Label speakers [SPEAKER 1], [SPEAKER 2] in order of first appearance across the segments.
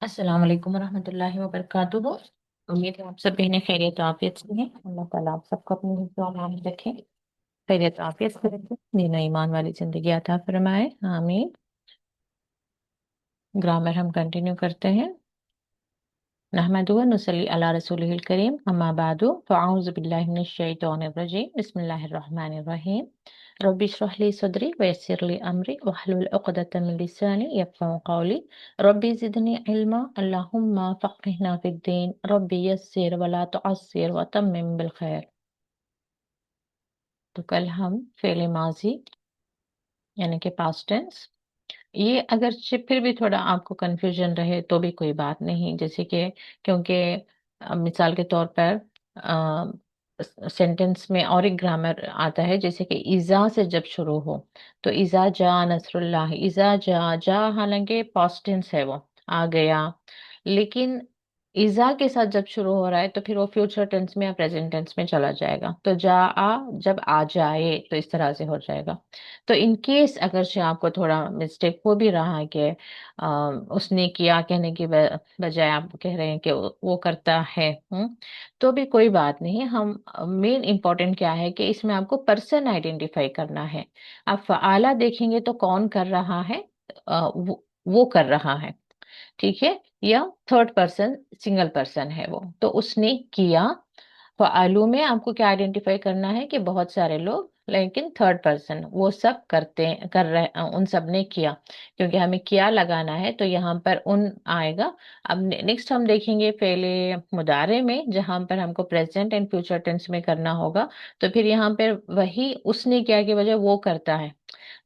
[SPEAKER 1] अस्सलाम वालेकुम रहमतुल्लाहि व बरकातुहू। उम्मीद है आप सब बहनें खैरियत और आफियत से हैं। अल्लाह ताला आप सबको अपनी हिफ्ज़ और अमान में रखे, खैरियत और आफियत से रखे, दीन और ईमान वाली जिंदगी अता फरमाए, आमीन। ग्रामर हम कंटिन्यू करते हैं। नहमदुहु व नुसल्ली अला रसूलिहिल करीम, अम्मा बादु, फ़अऊज़ु बिल्लाहि मिनश शैतानिर रजीम, बिस्मिल्लाहिर रहमानिर रहीम। रब्बि इश्रह ली सदरी व यस्सिर ली अमरी वहलुल उक़दतम मिन लिसानी यफ़क़हू क़ौली। रब्बि ज़िदनी इल्मा, अल्लाहुम्मा फ़क़्हिना फ़िद्दीन, रब्बि यस्सिर व ला तुअस्सिर व तम्मिम बिल खैर। तो कल हम फ़ेल माज़ी यानी कि पास्ट टेंस, ये अगर फिर भी थोड़ा आपको कन्फ्यूजन रहे तो भी कोई बात नहीं, जैसे कि क्योंकि मिसाल के तौर पर सेंटेंस में और एक ग्रामर आता है, जैसे कि इज़ा से जब शुरू हो तो इज़ा जा नसरुल्लाह, इज़ा जा जा हालांकि पास्ट टेंस है, वो आ गया, लेकिन इज़ा के साथ जब शुरू हो रहा है तो फिर वो फ्यूचर टेंस में या प्रेजेंट टेंस में चला जाएगा, तो जा आ जब आ जाए तो इस तरह से हो जाएगा। तो इन केस अगर से आपको थोड़ा मिस्टेक हो भी रहा है कि उसने किया कहने की बजाय आप कह रहे हैं कि वो करता है, तो भी कोई बात नहीं। हम मेन इम्पोर्टेंट क्या है कि इसमें आपको पर्सन आइडेंटिफाई करना है। आप फ़आला देखेंगे तो कौन कर रहा है, वो कर रहा है, ठीक है, या थर्ड पर्सन सिंगल पर्सन है वो, तो उसने किया। फ़आलू में आपको क्या आइडेंटिफाई करना है कि बहुत सारे लोग, लेकिन थर्ड पर्सन वो सब कर रहे, उन सब ने किया, क्योंकि हमें किया लगाना है तो यहाँ पर उन आएगा। अब नेक्स्ट हम देखेंगे पहले मुदारे में, जहाँ पर हमको प्रेजेंट एंड फ्यूचर टेंस में करना होगा, तो फिर यहाँ पर वही उसने किया की वजह वो करता है,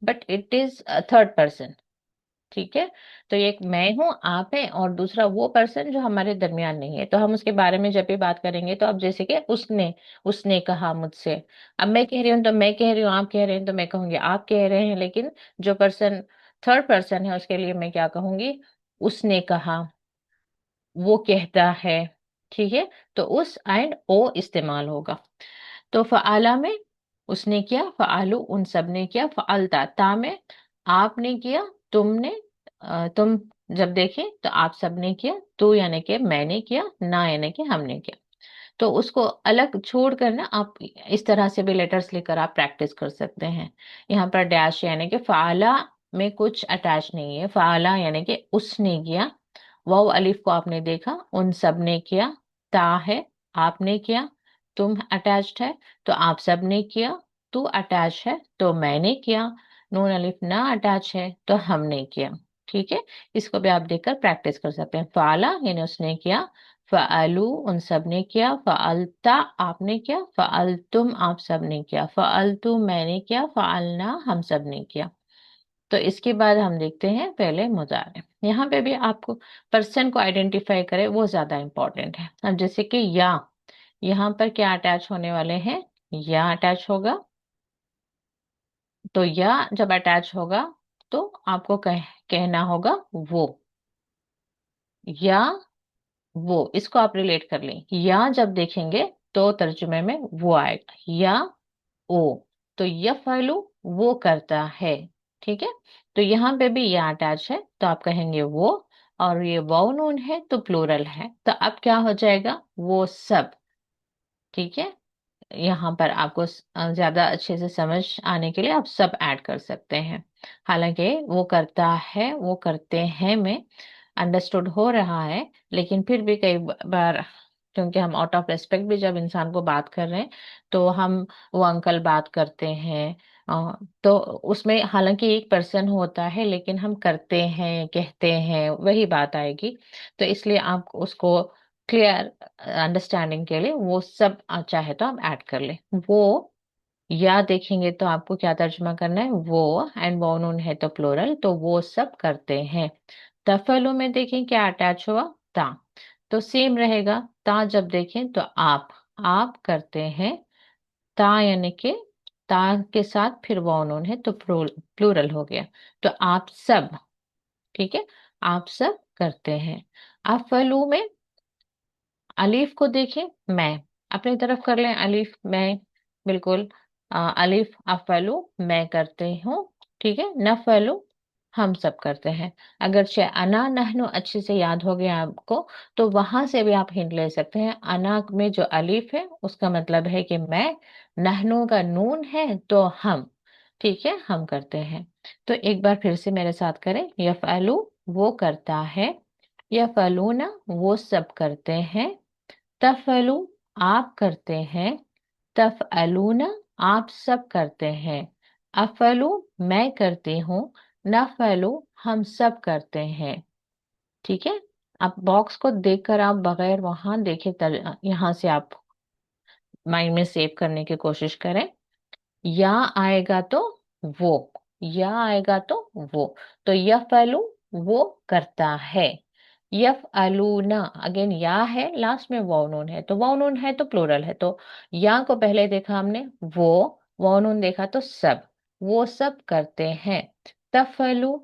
[SPEAKER 1] but it is third person, ठीक है। तो ये एक मैं हूँ, आप है, और दूसरा वो पर्सन जो हमारे दरमियान नहीं है, तो हम उसके बारे में जब भी बात करेंगे तो अब जैसे कि उसने कहा मुझसे, अब मैं कह रही हूँ तो मैं कह रही हूँ, आप कह रहे हैं तो मैं कहूंगी आप कह रहे हैं, लेकिन जो पर्सन थर्ड पर्सन है उसके लिए मैं क्या कहूंगी, उसने कहा, वो कहता है, ठीक है। तो उस एंड ओ इस्तेमाल होगा। तो फ़आला में उसने किया, फ़आलू उन सब ने किया, फ़अलता ता में आपने किया, तुमने, तुम जब देखें तो आप सब ने किया, तू यानी कि मैंने किया, ना यानी कि हमने किया। तो उसको अलग छोड़ कर ना आप इस तरह से भी लेटर्स लेकर आप प्रैक्टिस कर सकते हैं। यहाँ पर डैश यानी कि फ़आला में कुछ अटैच नहीं है, फ़आला यानी कि उसने किया, वाव अलिफ को आपने देखा, उन सब ने किया, ता है आपने किया, तुम अटैच्ड है तो आप सब ने किया, तू अटैच है तो मैंने किया, नून अलिफ ना अटैच है तो हमने किया, ठीक है। इसको भी आप देखकर प्रैक्टिस कर सकते हैं। फ़आला यानी उसने किया, फ़अलू उन सब ने किया, फ़अलता आपने किया, फ़अलतुम आप सब ने किया, फ़अलतु मैंने किया, फ़अलना हम सब ने किया। तो इसके बाद हम देखते हैं पहले मुजारे। यहाँ पे भी आपको पर्सन को आइडेंटिफाई करें, वो ज्यादा इंपॉर्टेंट है। अब जैसे कि या, यहाँ पर क्या अटैच होने वाले हैं, या अटैच होगा, तो या जब अटैच होगा तो आपको कहना होगा वो, या वो, इसको आप रिलेट कर लें, या जब देखेंगे तो तर्जुमे में वो आएगा, या ओ, तो यफ़अलु वो करता है, ठीक है। तो यहाँ पे भी या अटैच है तो आप कहेंगे वो, और ये वाव नून है तो प्लूरल है, तो अब क्या हो जाएगा, वो सब, ठीक है। यहाँ पर आपको ज्यादा अच्छे से समझ आने के लिए आप सब ऐड कर सकते हैं। हालांकि वो करता है, वो करते हैं में अंडरस्टूड हो रहा है, लेकिन फिर भी कई बार क्योंकि हम आउट ऑफ रेस्पेक्ट भी जब इंसान को बात कर रहे हैं तो हम वो अंकल बात करते हैं, तो उसमें हालांकि एक पर्सन होता है लेकिन हम करते हैं कहते हैं वही बात आएगी। तो इसलिए आप उसको क्लियर अंडरस्टैंडिंग के लिए वो सब चाहे तो आप ऐड कर ले। वो, या देखेंगे तो आपको क्या तर्जुमा करना है, वो एंड वो नून है तो प्लूरल, तो वो सब करते हैं। तफलो में देखें क्या अटैच हुआ, ता, तो सेम रहेगा, ता जब देखें तो आप करते हैं, ता यानी कि ता के साथ फिर वो नून है तो प्लूरल हो गया, तो आप सब, ठीक है, आप सब करते हैं। अफलू में अलीफ को देखें, मैं अपनी तरफ कर लें, अलीफ मैं, बिल्कुल, अलीफ अफलू मैं करते हूँ, ठीक है, नफलू हम सब करते हैं। अगर अना नहनु अच्छे से याद हो गया आपको, तो वहां से भी आप हिंट ले सकते हैं। अना में जो अलीफ है उसका मतलब है कि मैं, नहनु का नून है तो हम। ठीक है, हम करते हैं। तो एक बार फिर से मेरे साथ करें। यफअलु वो करता है, यफअलूना वो सब करते हैं, तफअलु आप करते हैं, तफअलूना आप सब करते हैं, अफअलु मैं करती हूँ, नफअलु हम सब करते हैं। ठीक है, आप बॉक्स को देखकर आप बगैर वहां देखे यहाँ से आप माइंड में सेव करने की कोशिश करें। या आएगा तो वो, या आएगा तो वो। तो यफअलु वो करता है, यफअलूना अगेन या है, लास्ट में वाव नून है, तो वाव नून है तो प्लूरल है, तो या को पहले देखा हमने वो, वाव नून देखा तो सब, वो सब करते हैं। तफअलु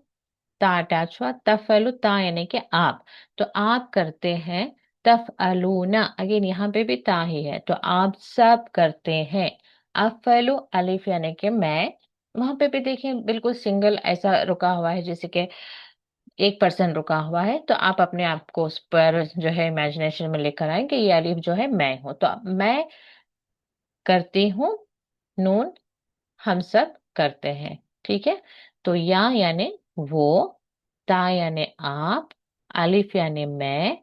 [SPEAKER 1] ता अटैच हुआ, तफअलु ता यानी कि आप, तो आप करते हैं। तफअलूना अगेन यहाँ पे भी ता ही है, तो आप सब करते हैं। अफअलु अलिफ यानी कि मैं, वहां पे भी देखें बिल्कुल सिंगल ऐसा रुका हुआ है, जैसे कि एक पर्सन रुका हुआ है, तो आप अपने आप को उस पर जो है इमेजिनेशन में लेकर आए कि ये अलिफ जो है मैं हूं, तो मैं करती हूँ, नून हम सब करते हैं। ठीक है, तो या यानी वो, ता यानी आप, अलिफ यानी मैं,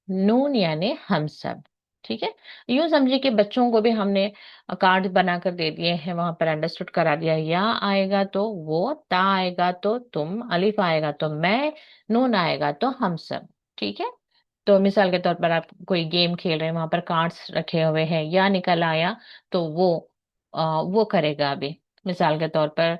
[SPEAKER 1] नून यानी हम सब। ठीक है, यूं समझिए कि बच्चों को भी हमने कार्ड बनाकर दे दिए हैं, वहां पर अंडरस्टूड करा दिया। या आएगा तो वो, ता आएगा तो तुम, अलिफ आएगा तो मैं, नून आएगा तो हम सब। ठीक है, तो मिसाल के तौर पर आप कोई गेम खेल रहे हैं, वहां पर कार्ड्स रखे हुए हैं, या निकल आया तो वो करेगा अभी। मिसाल के तौर पर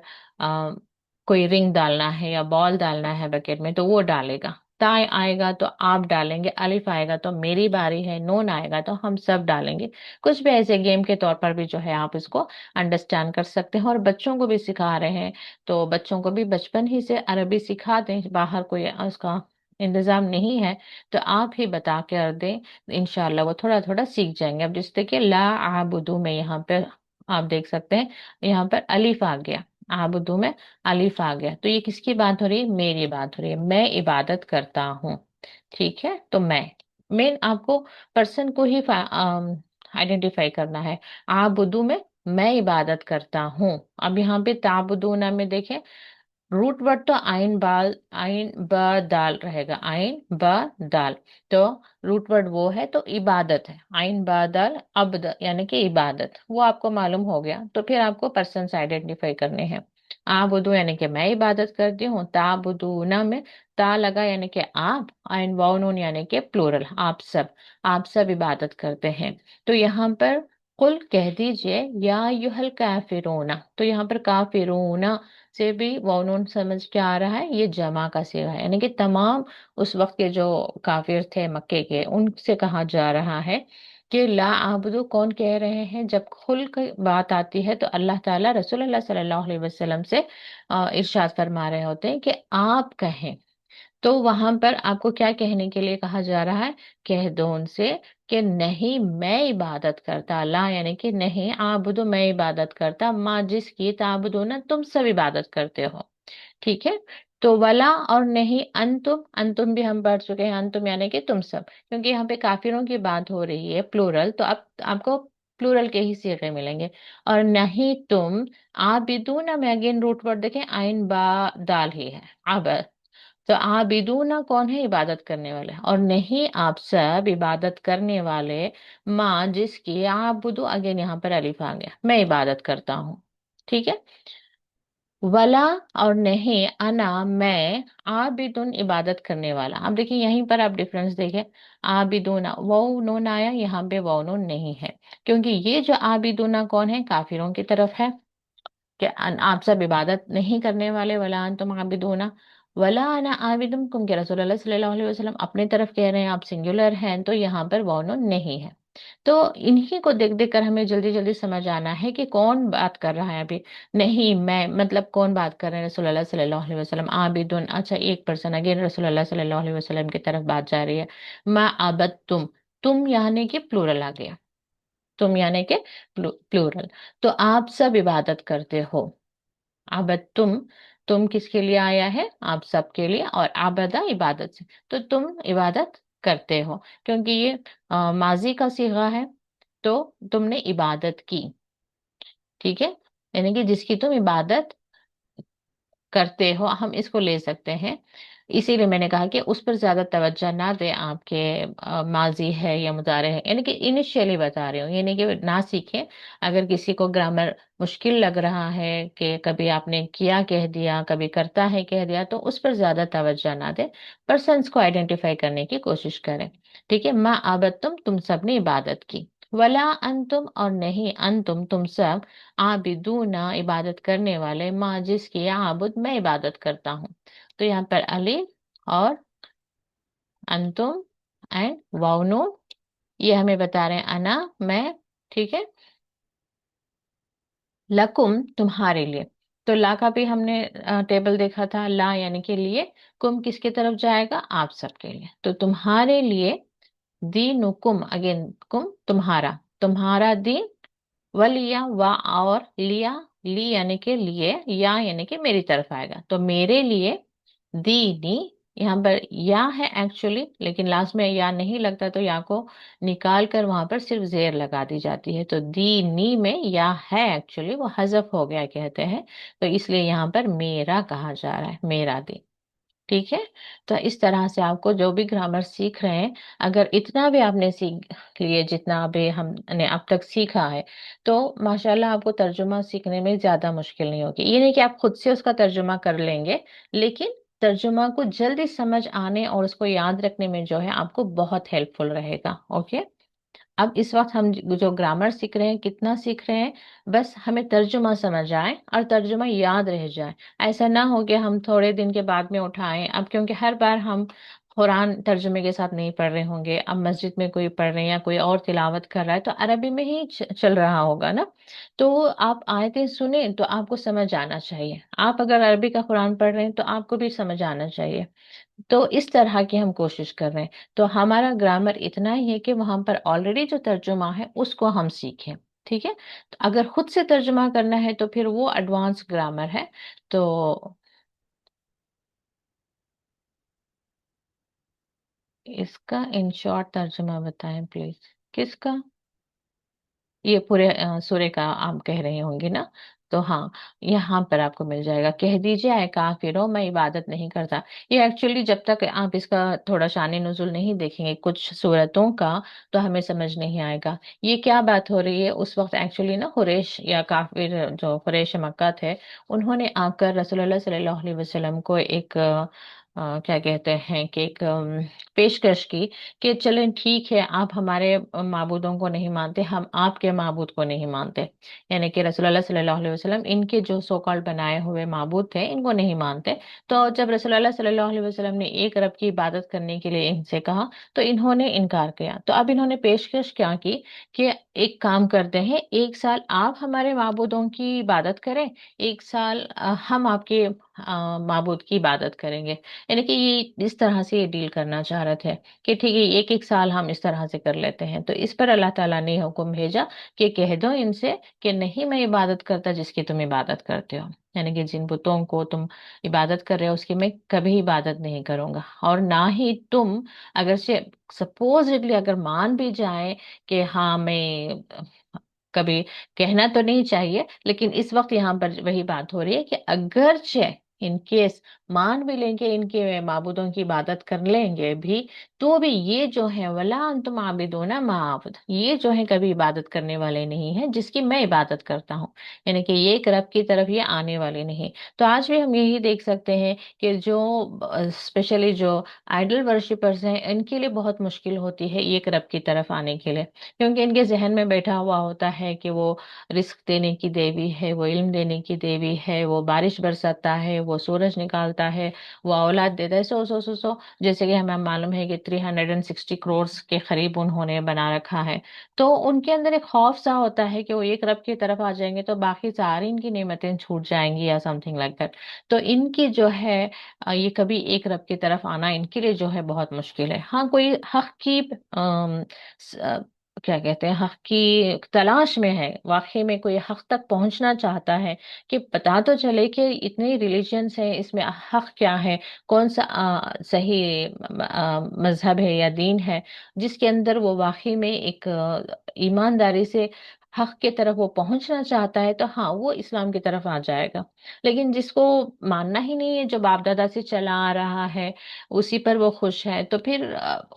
[SPEAKER 1] कोई रिंग डालना है या बॉल डालना है बकेट में, तो वो डालेगा। ताय आएगा तो आप डालेंगे, अलिफ आएगा तो मेरी बारी है, नून आएगा तो हम सब डालेंगे। कुछ भी ऐसे गेम के तौर पर भी जो है आप इसको अंडरस्टैंड कर सकते हैं, और बच्चों को भी सिखा रहे हैं, तो बच्चों को भी बचपन ही से अरबी सिखा दें, बाहर कोई उसका इंतजाम नहीं है तो आप ही बता कर दें, इंशाल्लाह वो थोड़ा थोड़ा सीख जाएंगे। अब जैसे कि ला आबुदू में यहाँ पे आप देख सकते हैं, यहाँ पर अलिफ आ गया, आबुदू में अलिफ आ गया, तो ये किसकी बात हो रही है? मेरी बात हो रही है, मैं इबादत करता हूँ। ठीक है, तो मैं मेन आपको पर्सन को ही आइडेंटिफाई करना है। आबुदू में मैं इबादत करता हूँ। अब यहाँ पे ताबुदूना में देखें, रूट वर्ड तो आइन बाल, आइन ब दाल रहेगा, आइन ब दाल, तो रूट वर्ड वो है, तो इबादत है, आइन ब दाल अब्द यानी कि इबादत, वो आपको मालूम हो गया। तो फिर आपको पर्सन आइडेंटिफाई करने हैं। आबुदू यानी कि मैं इबादत करती हूँ, ताबुदूना में ता लगा यानी कि आप, आइन वाउ नून यानी कि प्लूरल, आप सब इबादत करते हैं। तो यहाँ पर कुल कह दीजिए या युहल काफिरूना, तो यहाँ पर काफिरूना से भी वाउन समझ के आ रहा है, ये जमा का सिगा है, यानी कि तमाम उस वक्त के जो काफिर थे मक्के के, उनसे कहा जा रहा है कि ला आबुदु कौन कह रहे हैं। जब खुल की बात आती है तो अल्लाह ताला रसूलुल्लाह सल्लल्लाहु अलैहि वसल्लम से इरशाद फरमा रहे होते हैं कि आप कहें। तो वहां पर आपको क्या कहने के लिए कहा जा रहा है? कह दो उनसे कि नहीं मैं इबादत करता, ला यानी कि नहीं, आबुदो मैं इबादत करता, माँ जिसकी, ताबुदो ना तुम सब इबादत करते हो। ठीक है, तो वला और नहीं अंतुम, अंतुम भी हम पढ़ चुके हैं, अंतुम यानी कि तुम सब, क्योंकि यहाँ पे काफिरों की बात हो रही है प्लूरल, तो अब आपको प्लूरल के ही सीगे मिलेंगे। और नहीं तुम, आबिदूना में अगेन रूट वर्ड देखें, आइन बा दाल ही है, अब तो आबिदूना कौन है? इबादत करने वाले। और नहीं आप सब इबादत करने वाले, माँ जिसकी, आबुदू अगेन यहाँ पर अलिफ आ गया, मैं इबादत करता हूँ। ठीक है, वला और नहीं अना मैं, आबिदुन इबादत करने वाला। अब देखिए यहीं पर आप डिफरेंस देखें, आबिदुना वो नून आया, यहाँ पे वो नून नहीं है, क्योंकि ये जो आबिदुना कौन है? काफिरों की तरफ है कि आप सब इबादत नहीं करने वाले, वला अंतुम आबिदूना, वला अना आबिदुम कुम, के रसूलुल्लाह सल्लल्लाहु अलैहि वसल्लम अपनी तरफ कह रहे हैं, आप सिंगुलर हैं, तो यहाँ पर वाउन नहीं है। तो इन्हीं को देख देख कर हमें जल्दी जल्दी समझ आना है कि कौन बात कर रहा है अभी। नहीं मैं मतलब कौन बात कर रहे हैं? रसूलुल्लाह सल्लल्लाहु अलैहि वसल्लम, आबिदुन, अच्छा एक पर्सन अगेन रसूलुल्लाह सल्लल्लाहु अलैहि वसल्लम की तरफ बात जा रही है। मा अबद तुम यानी कि प्लूरल आ गया, तुम यानी कि प्लूरल, तो आप सब इबादत करते हो। अब तुम तुम किसके लिए आया है? आप सबके लिए। और आबदा इबादत से, तो तुम इबादत करते हो, क्योंकि ये माजी का सीगा है, तो तुमने इबादत की। ठीक है, यानी कि जिसकी तुम इबादत करते हो, हम इसको ले सकते हैं। इसीलिए मैंने कहा कि उस पर ज्यादा तवज्जो ना दें, आपके माजी है या मुजारे है, यानी कि इनिशियली बता रही हूँ, यानी कि ना सीखें। अगर किसी को ग्रामर मुश्किल लग रहा है कि कभी आपने किया कह दिया, कभी करता है कह दिया, तो उस पर ज्यादा तवज्जो ना दें, पर्सन्स को आइडेंटिफाई करने की कोशिश करें। ठीक है, माँ आबद तुम सब ने इबादत की। वला अंतुम, और नहीं अंतुम तुम सब, आबिदूना इबादत करने वाले, माँ जिसकी आबुद मैं इबादत करता हूँ। तो यहाँ पर अली और अंतुम एंड वाउनो, ये हमें बता रहे हैं अना मैं। ठीक है, लकुम तुम्हारे लिए। तो ला का भी हमने टेबल देखा था, ला यानी के लिए, कुम किसकी तरफ जाएगा? आप सबके लिए। तो तुम्हारे लिए, दीनुकुम, अगेन कुम तुम्हारा, तुम्हारा दीन, वलिया वा, और लिया, ली यानी के लिए, या यानी कि मेरी तरफ आएगा, तो मेरे लिए दीनी। यहाँ पर या है एक्चुअली, लेकिन लास्ट में या नहीं लगता, तो या को निकाल कर वहां पर सिर्फ जेर लगा दी जाती है, तो दीनी में या है एक्चुअली, वो हजफ हो गया कहते हैं, तो इसलिए यहाँ पर मेरा कहा जा रहा है, मेरा दीन। ठीक है, तो इस तरह से आपको जो भी ग्रामर सीख रहे हैं, अगर इतना भी आपने सीख लिए जितना भी हमने अब तक सीखा है, तो माशाल्लाह आपको तर्जुमा सीखने में ज्यादा मुश्किल नहीं होगी। ये नहीं कि आप खुद से उसका तर्जुमा कर लेंगे, लेकिन तर्जुमा को जल्दी समझ आने और उसको याद रखने में जो है आपको बहुत हेल्पफुल रहेगा। ओके, अब इस वक्त हम जो ग्रामर सीख रहे हैं, कितना सीख रहे हैं, बस हमें तर्जुमा समझ आए और तर्जुमा याद रह जाए। ऐसा ना हो कि हम थोड़े दिन के बाद में उठाएं, अब क्योंकि हर बार हम कुरान तर्जुमे के साथ नहीं पढ़ रहे होंगे, अब मस्जिद में कोई पढ़ रहे हैं या कोई और तिलावत कर रहा है तो अरबी में ही चल रहा होगा ना। तो आप आयतें सुने तो आपको समझ आना चाहिए, आप अगर अरबी का कुरान पढ़ रहे हैं तो आपको भी समझ आना चाहिए। तो इस तरह की हम कोशिश कर रहे हैं, तो हमारा ग्रामर इतना ही है कि वहां पर ऑलरेडी जो तर्जुमा है उसको हम सीखें। ठीक है, तो अगर खुद से तर्जुमा करना है तो फिर वो एडवांस ग्रामर है। तो इसका इन शॉर्ट तर्जुमा बताएं प्लीज। किसका? ये पूरे सूर्य का आप कह रहे होंगे ना? तो हाँ, यहाँ पर आपको मिल जाएगा, कह दीजिए आए काफिरों मैं इबादत नहीं करता। ये एक्चुअली जब तक आप इसका थोड़ा शान नुज़ुल नहीं देखेंगे कुछ सूरतों का, तो हमें समझ नहीं आएगा ये क्या बात हो रही है। उस वक्त एक्चुअली ना कुरैश या काफिर जो कुरैश मक्का थे, उन्होंने आकर रसूलुल्लाह सल्लल्लाहु अलैहि वसल्लम को एक क्या कहते हैं कि एक पेशकश की कि चलें ठीक है, आप हमारे माबूदों को नहीं मानते, हम आपके माबूद को नहीं मानते। यानी कि रसूलुल्लाह सल्लल्लाहु अलैहि वसल्लम इनके जो सो कॉल्ड बनाए हुए माबूद थे इनको नहीं मानते। तो जब रसूलुल्लाह सल्लल्लाहु अलैहि वसल्लम ने एक रब की इबादत करने के लिए इनसे कहा, तो इन्होंने इनकार किया। तो अब इन्होंने पेशकश क्या की कि एक काम करते हैं, एक साल आप हमारे माबूदों की इबादत करें, एक साल हम आपके माबूद की इबादत करेंगे। यानी कि ये इस तरह से ये डील करना चाह रहे थे कि ठीक है एक एक साल हम इस तरह से कर लेते हैं। तो इस पर अल्लाह ताला ने हुक्म भेजा कि कह दो इनसे कि नहीं मैं इबादत करता जिसकी तुम इबादत करते हो, यानी कि जिन बुतों को तुम इबादत कर रहे हो उसकी मैं कभी इबादत नहीं करूंगा। और ना ही तुम, अगर से सपोजिटली अगर मान भी जाए कि हाँ मैं कभी, कहना तो नहीं चाहिए, लेकिन इस वक्त यहाँ पर वही बात हो रही है कि अगरचे इन केस मान भी लेंगे, इनके माबूदों की इबादत कर लेंगे भी, तो भी ये जो है वला अंतुम आबिदूना मा आबुद, ये जो है कभी इबादत करने वाले नहीं है जिसकी मैं इबादत करता हूँ। यानी कि ये एक रब की तरफ ये आने वाले नहीं। तो आज भी हम यही देख सकते हैं कि जो स्पेशली जो आइडल वर्शिपर्स हैं इनके लिए बहुत मुश्किल होती है एक रब की तरफ आने के लिए, क्योंकि इनके जहन में बैठा हुआ होता है कि वो रिस्क देने की देवी है, वो इल्म देने की देवी है, वो बारिश बरसाता है, वो सूरज निकालता है, वो औलाद देता है, सो जैसे कि हमें मालूम है कि 360 करोड़ के करीब उन्होंने बना रखा है। तो उनके अंदर एक खौफ सा होता है कि वो एक रब की तरफ आ जाएंगे तो बाकी सारी इनकी नेमतें छूट जाएंगी या समथिंग लाइक दैट। तो इनकी जो है ये कभी एक रब की तरफ आना इनके लिए जो है बहुत मुश्किल है। हाँ, कोई हक की کیا کہتے ہیں حق کی تلاش میں ہے، واقعی میں کوئی حق تک پہنچنا چاہتا ہے، کہ پتا تو چلے کہ اتنے ریلیجنس ہیں، اس میں حق کیا ہے، کون سا صحیح مذہب ہے یا دین ہے، جس کے اندر وہ واقعی میں ایک ایمانداری سے حق کی طرف وہ پہنچنا چاہتا ہے، تو ہاں وہ اسلام کی طرف آ جائے گا۔ لیکن جس کو ماننا ہی نہیں ہے، جو باپ دادا سے چلا آ رہا ہے، اسی پر وہ خوش ہے، تو پھر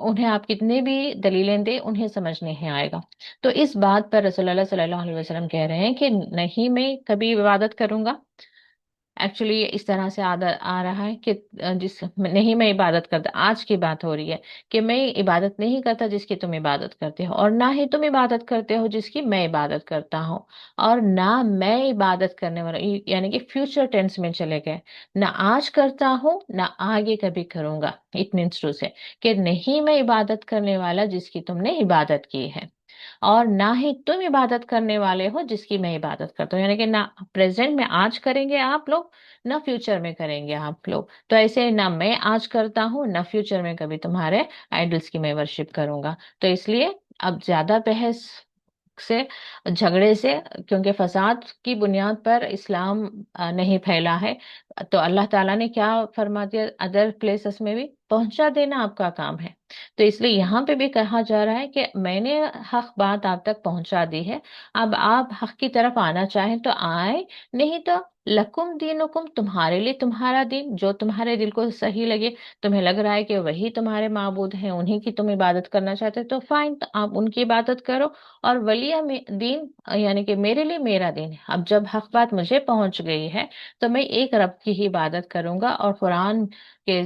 [SPEAKER 1] انہیں آپ کتنے بھی دلیلیں دیں، انہیں سمجھ نہیں آئے گا۔ تو اس بات پر رسول اللہ صلی اللہ علیہ وسلم کہہ رہے ہیں کہ نہیں میں کبھی عبادت کروں گا۔ ایکچولی اس طرح سے آ رہا ہے کہ جس نہیں میں عبادت کرتا، آج کی بات ہو رہی ہے کہ میں عبادت نہیں کرتا جس کی تم عبادت کرتے ہو، اور نہ ہی تم عبادت کرتے ہو جس کی میں عبادت کرتا ہوں، اور نہ میں عبادت کرنے والا، یعنی کہ فیوچر ٹینس میں چلے گئے، نہ آج کرتا ہوں نہ آگے کبھی کروں گا۔ اٹ مینس ٹو سے کہ نہیں میں عبادت کرنے والا جس کی تم نے عبادت کی ہے، اور نہ ہی تم عبادت کرنے والے ہو جس کی میں عبادت کرتا ہوں، یعنی کہ نہ پریزنٹ میں آج کریں گے آپ لوگ، نہ فیوچر میں کریں گے آپ لوگ۔ تو ایسے نہ میں آج کرتا ہوں نہ فیوچر میں کبھی تمہارے آئیڈلس کی میں ورشپ کروں گا۔ تو اس لیے اب زیادہ بحث سے، جھگڑے سے، کیونکہ فساد کی بنیاد پر اسلام نہیں پھیلا ہے، تو اللہ تعالیٰ نے کیا فرما دیا، ادر پلیسز میں بھی پہنچا دینا آپ کا کام ہے۔ تو اس لیے یہاں پہ بھی کہا جا رہا ہے کہ میں نے حق بات آپ تک پہنچا دی ہے، اب آپ حق کی طرف آنا چاہیں تو آئیں، نہیں تو لکم دینکم، تمہارے لیے تمہارا دین، جو تمہارے دل کو صحیح لگے، تمہیں لگ رہا ہے کہ وہی تمہارے معبود ہیں، انہی کی تم عبادت کرنا چاہتے تو فائن، تو آپ ان کی عبادت کرو، اور ولی دین یعنی کہ میرے لیے میرا دین ہے۔ اب جب حق بات مجھے پہنچ گئی ہے تو میں ایک رب کی ہی عبادت کروں گا، اور قرآن کے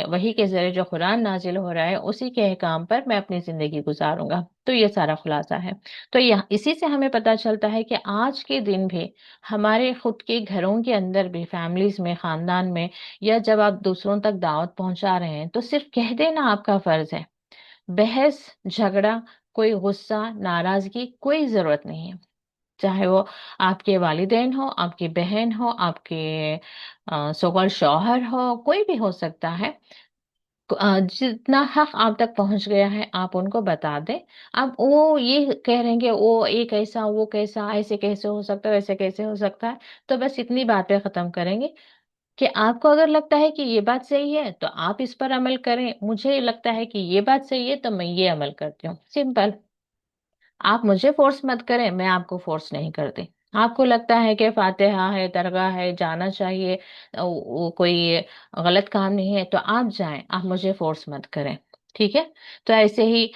[SPEAKER 1] وہی کے ذریعے جو قرآن نازل ہو رہا ہے اسی کے احکام پر میں اپنی زندگی گزاروں گا۔ تو یہ سارا خلاصہ ہے۔ تو اسی سے ہمیں پتہ چلتا ہے کہ آج کے دن بھی ہمارے خود کے گھروں کے اندر بھی، فیملیز میں، خاندان میں، یا جب آپ دوسروں تک دعوت پہنچا رہے ہیں تو صرف کہہ دینا آپ کا فرض ہے، بحث جھگڑا، کوئی غصہ ناراضگی کوئی ضرورت نہیں ہے، چاہے وہ آپ کے والدین ہو، آپ کی بہن ہو، آپ کے سوگل شوہر ہو، کوئی بھی ہو سکتا ہے۔ جتنا حق آپ تک پہنچ گیا ہے آپ ان کو بتا دیں۔ اب وہ یہ کہہ رہے ہیں کہ وہ ایک ایسا وہ کیسا، ایسے کیسے ہو سکتا ہے، ویسے کیسے ہو سکتا ہے، تو بس اتنی باتیں ختم کریں گے کہ آپ کو اگر لگتا ہے کہ یہ بات صحیح ہے تو آپ اس پر عمل کریں، مجھے لگتا ہے کہ یہ بات صحیح ہے تو میں یہ عمل کرتی ہوں، سمپل۔ آپ مجھے فورس مت کریں، میں آپ کو فورس نہیں کرتی۔ آپ کو لگتا ہے کہ فاتحہ ہے، درگاہ ہے، جانا چاہیے، وہ کوئی غلط کام نہیں ہے، تو آپ جائیں، آپ مجھے فورس مت کریں، ٹھیک ہے؟ تو ایسے ہی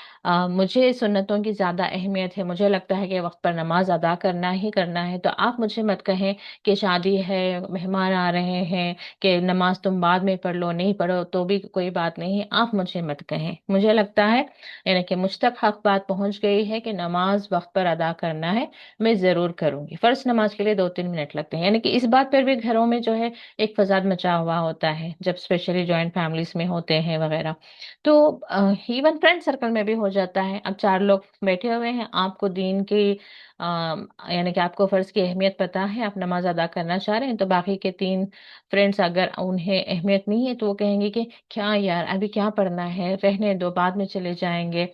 [SPEAKER 1] مجھے سنتوں کی زیادہ اہمیت ہے، مجھے لگتا ہے کہ وقت پر نماز ادا کرنا ہی کرنا ہے، تو آپ مجھے مت کہیں کہ شادی ہے، مہمان آ رہے ہیں، کہ نماز تم بعد میں پڑھ لو، نہیں پڑھو تو بھی کوئی بات نہیں، آپ مجھے مت کہیں۔ مجھے لگتا ہے یعنی کہ مجھ تک حق بات پہنچ گئی ہے کہ نماز وقت پر ادا کرنا ہے، میں ضرور کروں گی۔ فرض نماز کے لیے 2-3 منٹ لگتے ہیں، یعنی کہ اس بات پر بھی گھروں میں جو ہے ایک فساد مچا ہوا ہوتا ہے جب اسپیشلی جوائنٹ فیملیز میں ہوتے ہیں وغیرہ، تو ایون فرینڈ سرکل میں بھی ہو جاتا ہے۔ اب 4 لوگ بیٹھے ہوئے ہیں، آپ کو دین کی یعنی کہ آپ کو فرض کی اہمیت پتہ ہے، آپ نماز ادا کرنا چاہ رہے ہیں، تو باقی کے 3 فرینڈس اگر انہیں اہمیت نہیں ہے تو وہ کہیں گے کہ کیا یار ابھی کیا پڑھنا ہے، رہنے دو بعد میں چلے جائیں گے،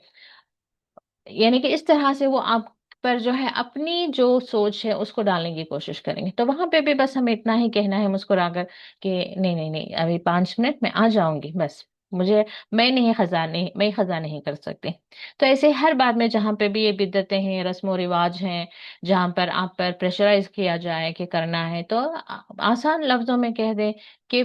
[SPEAKER 1] یعنی کہ اس طرح سے وہ آپ پر جو ہے اپنی جو سوچ ہے اس کو ڈالنے کی کوشش کریں گے۔ تو وہاں پہ بھی بس ہمیں اتنا ہی کہنا ہے مسکرا کر کہ نہیں نہیں نہیں، ابھی 5 منٹ میں آ جاؤں گی، بس مجھے، میں خزاں نہیں کر سکتی۔ تو ایسے ہر بات میں جہاں پہ بھی یہ بدعتیں ہیں، رسم و رواج ہیں، جہاں پر آپ پر پریشرائز کیا جائے کہ کرنا ہے، تو آسان لفظوں میں کہہ دیں کہ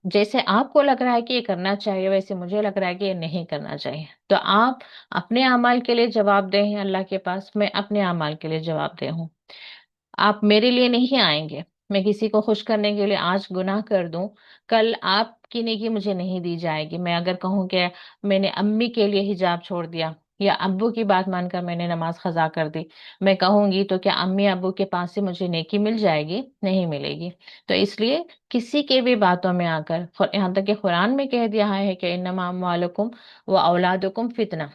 [SPEAKER 1] جیسے آپ کو لگ رہا ہے کہ یہ کرنا چاہیے ویسے مجھے لگ رہا ہے کہ یہ نہیں کرنا چاہیے، تو آپ اپنے اعمال کے لیے جواب دہ ہیں اللہ کے پاس، میں اپنے اعمال کے لیے جواب دہ ہوں۔ آپ میرے لیے نہیں آئیں گے، میں کسی کو خوش کرنے کے لیے آج گناہ کر دوں، کل آپ کی نیکی مجھے نہیں دی جائے گی۔ میں اگر کہوں کہ میں نے امی کے لیے حجاب چھوڑ دیا، یا ابو کی بات مان کر میں نے نماز قضا کر دی، میں کہوں گی تو کیا امی ابو کے پاس سے مجھے نیکی مل جائے گی؟ نہیں ملے گی۔ تو اس لیے کسی کے بھی باتوں میں آ کر، یہاں تک کہ قرآن میں کہہ دیا ہے کہ انما اموالکم و اولادکم فتنہ،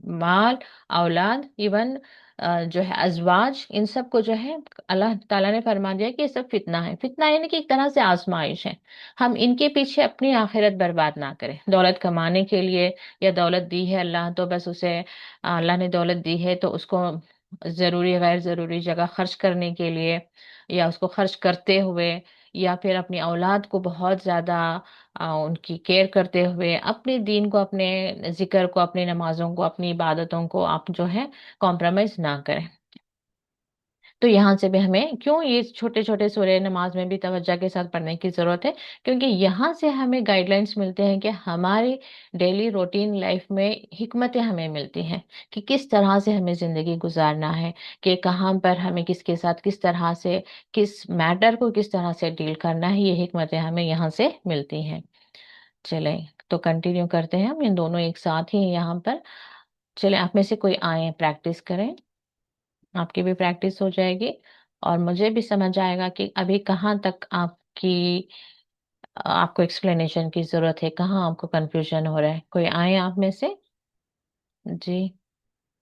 [SPEAKER 1] مال، اولاد، ایون جو ہے ازواج، ان سب کو جو ہے اللہ تعالیٰ نے فرما دیا کہ یہ سب فتنہ ہے. فتنہ یعنی کہ ایک طرح سے آزمائش ہے. ہم ان کے پیچھے اپنی آخرت برباد نہ کریں دولت کمانے کے لیے. یا دولت دی ہے اللہ تو بس اسے، اللہ نے دولت دی ہے تو اس کو ضروری غیر ضروری جگہ خرچ کرنے کے لیے، یا اس کو خرچ کرتے ہوئے، یا پھر اپنی اولاد کو بہت زیادہ ان کی کیئر کرتے ہوئے اپنے دین کو، اپنے ذکر کو، اپنی نمازوں کو، اپنی عبادتوں کو آپ جو ہے کمپرومائز نہ کریں. تو یہاں سے بھی ہمیں کیوں یہ چھوٹے چھوٹے سورہ نماز میں بھی توجہ کے ساتھ پڑھنے کی ضرورت ہے، کیونکہ یہاں سے ہمیں گائیڈ لائنس ملتے ہیں کہ ہماری ڈیلی روٹین لائف میں حکمتیں ہمیں ملتی ہیں کہ کس طرح سے ہمیں زندگی گزارنا ہے، کہ کہاں پر ہمیں کس کے ساتھ کس طرح سے، کس میٹر کو کس طرح سے ڈیل کرنا ہے. یہ حکمتیں ہمیں یہاں سے ملتی ہیں. چلیں تو کنٹینیو کرتے ہیں ہم ان دونوں ایک ساتھ ہی ہیں یہاں پر. چلیں آپ میں سے کوئی آئیں پریکٹس کریں، آپ کی بھی پریکٹس ہو جائے گی اور مجھے بھی سمجھ آئے گا کہ ابھی کہاں تک کی آپ کو ایکسپلینیشن کی ضرورت ہے، کہاں آپ کو کنفیوژن ہو رہا ہے. کوئی آئے آپ میں سے؟ جی،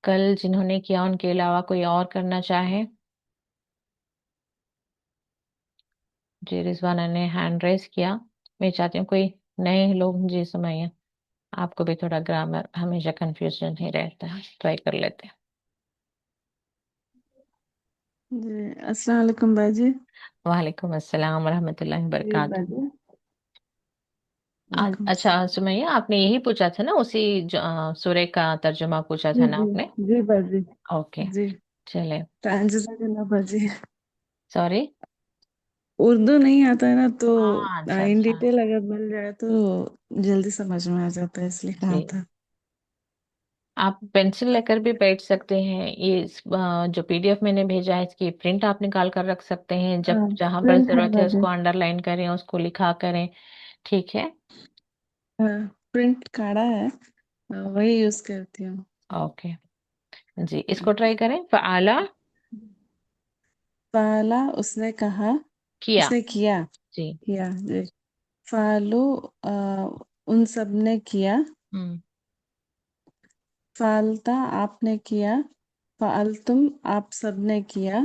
[SPEAKER 1] کل جنہوں نے کیا ان کے علاوہ کوئی اور کرنا چاہے؟ جی، رضوانہ نے ہینڈ ریز کیا. میں چاہتی ہوں کوئی نئے لوگ. جی سمائیے، آپ کو بھی تھوڑا گرامر ہمیشہ کنفیوژن ہی رہتا ہے، ٹرائی کر لیتے ہیں.
[SPEAKER 2] جی السلام علیکم باجی.
[SPEAKER 1] وعلیکم السلام ورحمۃ اللہ
[SPEAKER 2] جی
[SPEAKER 1] وبرکاتہ.
[SPEAKER 2] باجی، وعلیکم
[SPEAKER 1] اچھا
[SPEAKER 2] السلام.
[SPEAKER 1] سمیہ، آپ نے یہی پوچھا تھا نا، اسی سورے کا ترجمہ پوچھا
[SPEAKER 2] جی
[SPEAKER 1] تھا نا
[SPEAKER 2] جی
[SPEAKER 1] آپ نے؟
[SPEAKER 2] جی باجی.
[SPEAKER 1] اوکے.
[SPEAKER 2] جی
[SPEAKER 1] چلے.
[SPEAKER 2] جزاک اللہ باجی.
[SPEAKER 1] سوری.
[SPEAKER 2] اردو نہیں آتا ہے نا تو
[SPEAKER 1] ہاں، اچھا
[SPEAKER 2] ان
[SPEAKER 1] اچھا.
[SPEAKER 2] ڈیٹیل اگر مل جائے تو جلدی سمجھ میں آ جاتا ہے، اس لیے کہا
[SPEAKER 1] جی،
[SPEAKER 2] تھا.
[SPEAKER 1] آپ پینسل لے کر بھی بیٹھ سکتے ہیں. یہ جو پی ڈی ایف میں نے بھیجا ہے اس کی پرنٹ آپ نکال کر رکھ سکتے ہیں. جب
[SPEAKER 2] ہاں
[SPEAKER 1] جہاں پر
[SPEAKER 2] پرنٹ ہے
[SPEAKER 1] ضرورت ہے اس
[SPEAKER 2] باجی.
[SPEAKER 1] کو انڈر لائن کریں، اس کو لکھا کریں. ٹھیک ہے.
[SPEAKER 2] ہاں پرنٹ کاڑا ہے، وہی یوز کرتی ہوں.
[SPEAKER 1] اوکے. جی، اس کو ٹرائی کریں. فعلا.
[SPEAKER 2] پہلا اس نے کہا،
[SPEAKER 1] کیا.
[SPEAKER 2] اس نے کیا.
[SPEAKER 1] جی.
[SPEAKER 2] کیا جی. فالو ان سب نے کیا.
[SPEAKER 1] ہم.
[SPEAKER 2] فعلتا آپ نے کیا. فعلتم آپ سب نے کیا.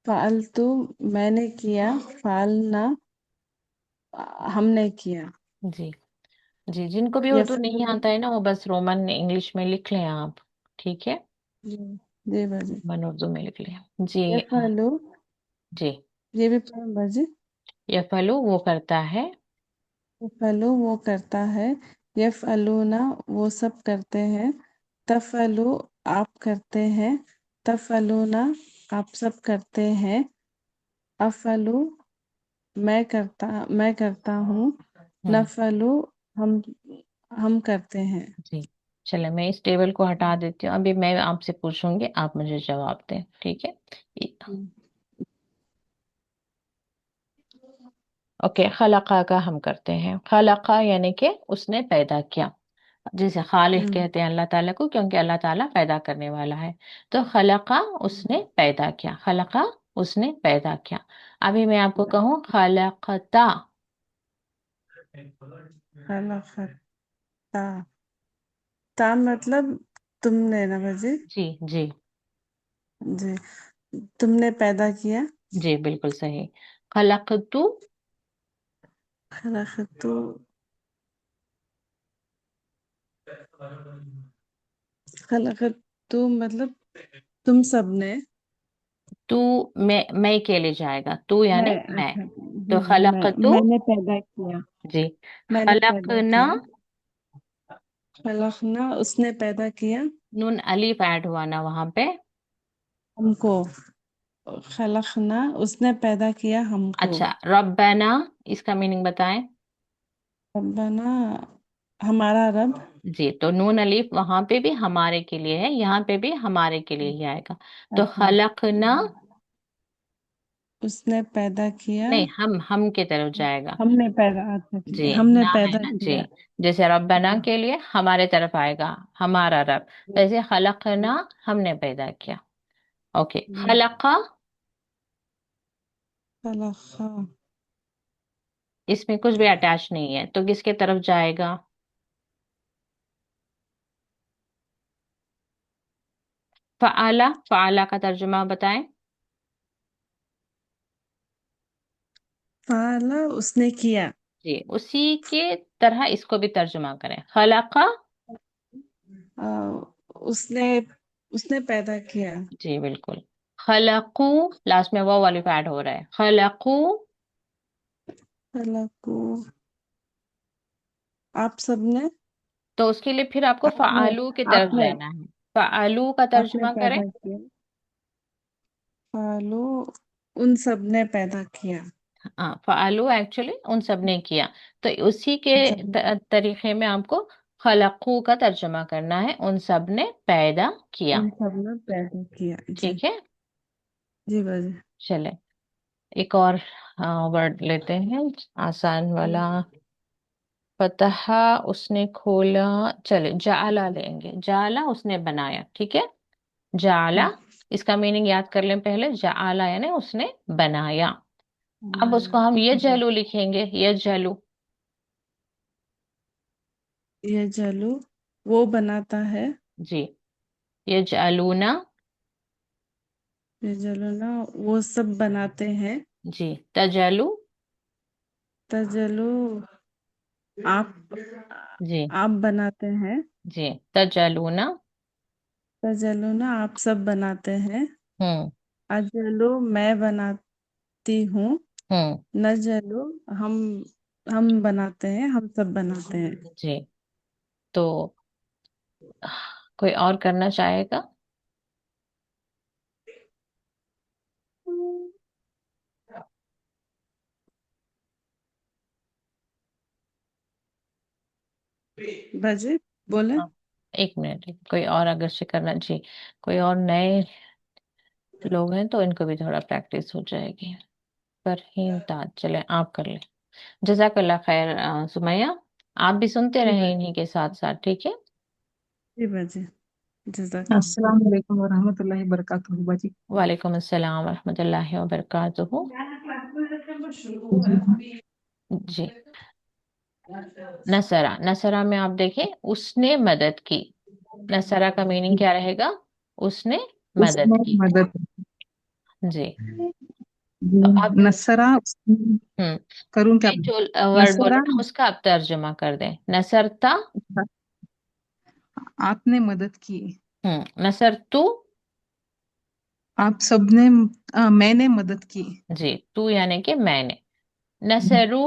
[SPEAKER 2] فعلتو میں نے کیا. فعلنا ہم نے کیا.
[SPEAKER 1] جی جی، جن کو بھی اردو
[SPEAKER 2] یفعلو.
[SPEAKER 1] نہیں آتا ہے نا وہ بس رومن انگلش میں لکھ لیں آپ. ٹھیک ہے،
[SPEAKER 2] جی جی باجی.
[SPEAKER 1] رومن اردو میں لکھ لیں. جی.
[SPEAKER 2] یفعلو
[SPEAKER 1] جی،
[SPEAKER 2] یہ بھی پڑھیں باجی.
[SPEAKER 1] یفعلو وہ کرتا ہے.
[SPEAKER 2] یفعلو وہ کرتا ہے. یفعلون وہ سب کرتے ہیں. تفعلو آپ کرتے ہیں. تفعلون آپ سب کرتے ہیں. افعلو میں کرتا ہوں.
[SPEAKER 1] ہم.
[SPEAKER 2] نفعلو ہم کرتے ہیں.
[SPEAKER 1] جی، چلے میں اس ٹیبل کو ہٹا دیتی ہوں. ابھی میں آپ سے پوچھوں گی، آپ مجھے جواب دیں. ٹھیک ہے. اوکے. خلقہ کا ہم کرتے ہیں. خلقہ یعنی کہ اس نے پیدا کیا. جسے خالق کہتے ہیں اللہ تعالیٰ کو، کیونکہ اللہ تعالیٰ پیدا کرنے والا ہے. تو خلقہ اس نے پیدا کیا. خلقہ اس نے پیدا کیا. ابھی میں آپ کو کہوں خلقتا.
[SPEAKER 2] خلقتا تا مطلب تم نے نا باجی.
[SPEAKER 1] جی جی
[SPEAKER 2] جی تم نے پیدا کیا.
[SPEAKER 1] جی، بالکل صحیح. خلقتو.
[SPEAKER 2] خلقتو خلقتو مطلب تم سب نے.
[SPEAKER 1] تو میں کے لیے جائے گا، تو یعنی میں.
[SPEAKER 2] اچھا
[SPEAKER 1] تو
[SPEAKER 2] جی
[SPEAKER 1] خلقتو.
[SPEAKER 2] میں نے پیدا کیا.
[SPEAKER 1] جی.
[SPEAKER 2] میں نے پیدا
[SPEAKER 1] خلقنا.
[SPEAKER 2] کیا. خلقنا اس نے پیدا کیا.
[SPEAKER 1] نون الف ایڈ ہوا نا وہاں پہ.
[SPEAKER 2] ہم کو. خلقنا اس نے پیدا کیا ہم کو.
[SPEAKER 1] اچھا، ربنا اس کا میننگ بتائیں.
[SPEAKER 2] ربنا ہمارا رب.
[SPEAKER 1] جی، تو نون الف وہاں پہ بھی ہمارے کے لیے ہے، یہاں پہ بھی ہمارے کے لیے ہی آئے گا. تو
[SPEAKER 2] اچھا
[SPEAKER 1] خلقنا.
[SPEAKER 2] اس نے پیدا کیا.
[SPEAKER 1] نہیں، ہم کی طرف جائے گا.
[SPEAKER 2] ہم نے پیدا اچھا ٹھیک
[SPEAKER 1] جی،
[SPEAKER 2] ہے ہم نے
[SPEAKER 1] نہ ہے
[SPEAKER 2] پیدا
[SPEAKER 1] نا. جی،
[SPEAKER 2] کیا.
[SPEAKER 1] جیسے ربنا کے لیے ہمارے طرف آئے گا ہمارا رب، ویسے خلقنا ہم نے پیدا کیا. اوکے. خلقہ
[SPEAKER 2] خلقا
[SPEAKER 1] اس میں کچھ بھی اٹیچ نہیں ہے تو کس کے طرف جائے گا؟ फ़अला, फ़अला का तर्जुमा बताएं।
[SPEAKER 2] फाला उसने किया।
[SPEAKER 1] जी, उसी के तरह इसको भी तर्जुमा करें। खलका,
[SPEAKER 2] आ, उसने उसने पैदा किया।
[SPEAKER 1] जी बिल्कुल। खलकू, लास्ट में वो वाली ऐड हो रहा है, खलकू।
[SPEAKER 2] फाला को आप सबने
[SPEAKER 1] तो उसके लिए फिर आपको
[SPEAKER 2] आपने
[SPEAKER 1] फ़अलू की तरफ
[SPEAKER 2] आपने
[SPEAKER 1] जाना है। फ़अलू का
[SPEAKER 2] आपने
[SPEAKER 1] तर्जुमा करें।
[SPEAKER 2] पैदा किया। फालू उन सब ने पैदा किया।
[SPEAKER 1] हाँ, फ़अलू एक्चुअली उन सब ने किया। तो उसी के
[SPEAKER 2] उन सब ने
[SPEAKER 1] तरीके में आपको खलकू का तर्जुमा करना है, उन सब ने पैदा किया।
[SPEAKER 2] उन सब ने पैदा किया। जी।
[SPEAKER 1] ठीक है।
[SPEAKER 2] जी बाजी।
[SPEAKER 1] चले, एक और वर्ड लेते हैं, आसान वाला। फतहा, उसने खोला। चले, जाला लेंगे। जाला उसने बनाया, ठीक है। जाला, इसका मीनिंग याद कर लें पहले। जाला यानी उसने बनाया। अब उसको हम ये
[SPEAKER 2] जी।
[SPEAKER 1] जलू लिखेंगे, ये जलू।
[SPEAKER 2] ये जलू वो बनाता है।
[SPEAKER 1] जी, ये जलूना।
[SPEAKER 2] ये जलू ना वो सब बनाते हैं।
[SPEAKER 1] जी, तजलू।
[SPEAKER 2] तजलू आप
[SPEAKER 1] जी।
[SPEAKER 2] आप बनाते हैं।
[SPEAKER 1] जी, तजलूना।
[SPEAKER 2] तजलू ना आप सब बनाते हैं।
[SPEAKER 1] हम्म।
[SPEAKER 2] अजलू मैं बनाती हूँ।
[SPEAKER 1] हम्म।
[SPEAKER 2] नजलू हम हम बनाते हैं, हम सब बनाते हैं।
[SPEAKER 1] जी, तो कोई और करना चाहेगा?
[SPEAKER 2] बाजी बोले।
[SPEAKER 1] हाँ, एक मिनट, कोई और अगर से करना। जी, कोई और नए लोग हैं तो इनको भी थोड़ा प्रैक्टिस हो जाएगी। पर ताज, चले आप कर ले। जजाकल्ला खैर। सुमैया, आप भी सुनते
[SPEAKER 2] जी
[SPEAKER 1] रहे
[SPEAKER 2] बाजी।
[SPEAKER 1] इन्हीं के साथ साथ, ठीक है।
[SPEAKER 2] जी बाजी। जजाकल्ला।
[SPEAKER 3] अस्सलाम वालेकुम वरहमतुल्लाहि वबरकातुहू बाजी।
[SPEAKER 1] वालेकुम अस्सलाम वरहमतुल्लाहि वबरकातुहू।
[SPEAKER 3] जी।
[SPEAKER 1] जी, नसरा, नसरा में आप देखें, उसने मदद की। नसरा का मीनिंग क्या रहेगा? उसने मदद
[SPEAKER 3] उसने
[SPEAKER 1] की।
[SPEAKER 3] मदद।
[SPEAKER 1] जी,
[SPEAKER 3] जी।
[SPEAKER 1] तो आप
[SPEAKER 3] नसरा
[SPEAKER 1] हम्म
[SPEAKER 3] करूं क्या?
[SPEAKER 1] ये जो वर्ड बोले
[SPEAKER 3] नसरा
[SPEAKER 1] ना, उसका आप तर्जुमा कर दें। नसरता।
[SPEAKER 3] आपने मदद की।
[SPEAKER 1] नसरतु।
[SPEAKER 3] आप सबने मैंने मदद की।
[SPEAKER 1] जी, तू यानी कि मैंने। नसरु।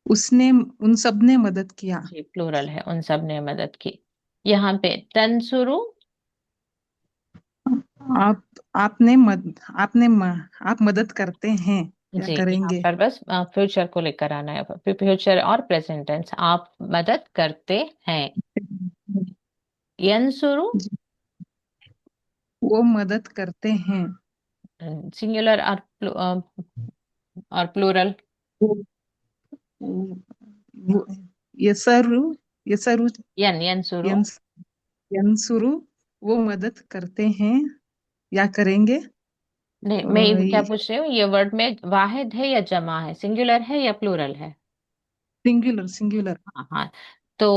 [SPEAKER 3] उसने उन सब ने मदद किया।
[SPEAKER 1] जी, प्लूरल है, उन सब ने मदद की। यहाँ पे तंसुरु।
[SPEAKER 3] आप आप मदद करते हैं या
[SPEAKER 1] जी, यहाँ
[SPEAKER 3] करेंगे।
[SPEAKER 1] पर बस फ्यूचर को लेकर आना है, फ्यूचर और प्रेजेंट टेंस। आप मदद करते हैं। यंसुरु।
[SPEAKER 3] जी। वो मदद करते हैं।
[SPEAKER 1] सिंगुलर और प्लूरल।
[SPEAKER 3] वो, वो यसरु यसरु
[SPEAKER 1] यंसुरु।
[SPEAKER 3] यंस यंसुरु वो मदद करते हैं या करेंगे।
[SPEAKER 1] नहीं, मैं क्या
[SPEAKER 3] सिंगुलर
[SPEAKER 1] पूछ रही हूँ, ये वर्ड में वाहिद है या जमा है, सिंगुलर है या प्लूरल है?
[SPEAKER 3] सिंगुलर।
[SPEAKER 1] हाँ हाँ। तो